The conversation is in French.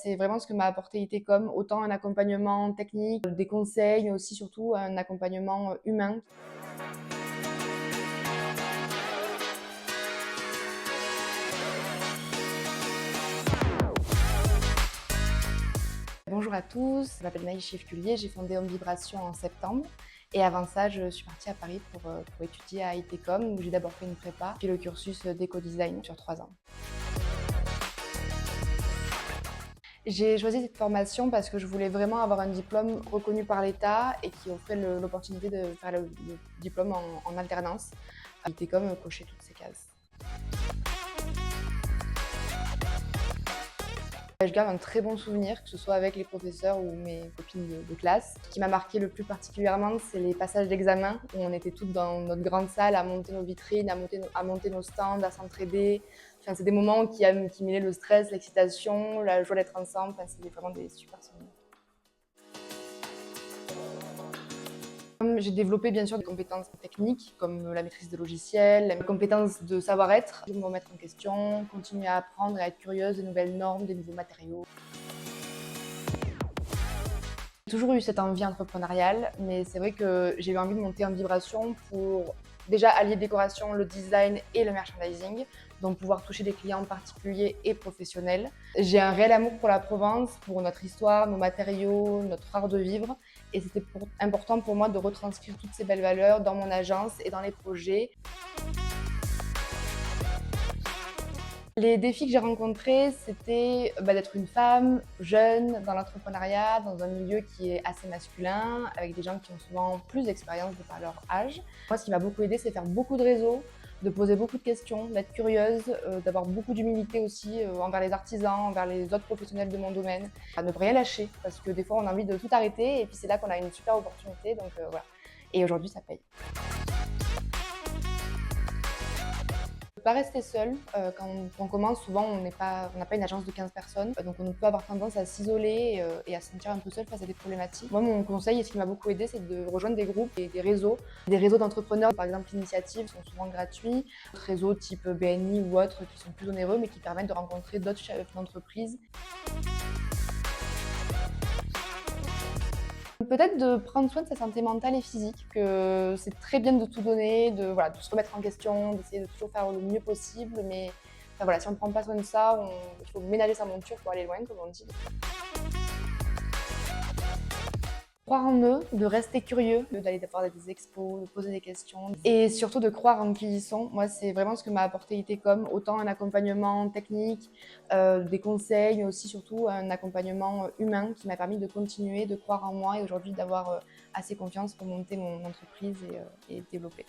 c'est vraiment ce que m'a apporté ITCOM, autant un accompagnement technique, des conseils, mais aussi surtout un accompagnement humain. Bonjour à tous, je m'appelle Naïs Chefculier, j'ai fondé Home Vibration en septembre. Et avant ça, je suis partie à Paris pour étudier à ITCOM, où j'ai d'abord fait une prépa, puis le cursus d'éco-design sur 3 ans. J'ai choisi cette formation parce que je voulais vraiment avoir un diplôme reconnu par l'État et qui offrait l'opportunité de faire le diplôme en alternance. ITCOM cochait toutes ces cases. Je garde un très bon souvenir, que ce soit avec les professeurs ou mes copines de classe. Ce qui m'a marqué le plus particulièrement, c'est les passages d'examen où on était toutes dans notre grande salle à monter nos vitrines, à monter nos stands, à s'entraider. Enfin, c'est des moments qui mêlaient le stress, l'excitation, la joie d'être ensemble. Enfin, c'était vraiment des super souvenirs. J'ai développé bien sûr des compétences techniques comme la maîtrise des logiciels, la compétence de savoir-être, de me remettre en question, continuer à apprendre et à être curieuse des nouvelles normes, des nouveaux matériaux. J'ai toujours eu cette envie entrepreneuriale, mais c'est vrai que j'ai eu envie de monter en vibration pour déjà allier décoration, le design et le merchandising, donc pouvoir toucher des clients particuliers et professionnels. J'ai un réel amour pour la Provence, pour notre histoire, nos matériaux, notre art de vivre, et c'était important pour moi de retranscrire toutes ces belles valeurs dans mon agence et dans les projets. Les défis que j'ai rencontrés, c'était d'être une femme jeune dans l'entrepreneuriat, dans un milieu qui est assez masculin, avec des gens qui ont souvent plus d'expérience de par leur âge. Moi, ce qui m'a beaucoup aidée, c'est faire beaucoup de réseaux, de poser beaucoup de questions, d'être curieuse, d'avoir beaucoup d'humilité aussi envers les artisans, envers les autres professionnels de mon domaine. À ne rien lâcher, parce que des fois, on a envie de tout arrêter, et puis c'est là qu'on a une super opportunité, donc voilà. Et aujourd'hui, ça paye. Pas rester seul. Quand on commence, souvent, on n'a pas une agence de 15 personnes, donc on peut avoir tendance à s'isoler et à se sentir un peu seul face à des problématiques. Moi, mon conseil, et ce qui m'a beaucoup aidé, c'est de rejoindre des groupes et des réseaux d'entrepreneurs. Par exemple, l'initiative sont souvent gratuits. D'autres réseaux type BNI ou autres qui sont plus onéreux, mais qui permettent de rencontrer d'autres chefs d'entreprise. Peut-être de prendre soin de sa santé mentale et physique, que c'est très bien de tout donner, de se remettre en question, d'essayer de toujours faire le mieux possible, mais enfin, voilà, si on ne prend pas soin de ça, il faut ménager sa monture pour aller loin, comme on dit. Croire en eux, de rester curieux, d'aller voir des expos, de poser des questions et surtout de croire en qui ils sont. Moi, c'est vraiment ce que m'a apporté ITCOM, autant un accompagnement technique, des conseils, mais aussi surtout un accompagnement humain qui m'a permis de continuer, de croire en moi et aujourd'hui d'avoir assez confiance pour monter mon entreprise et développer.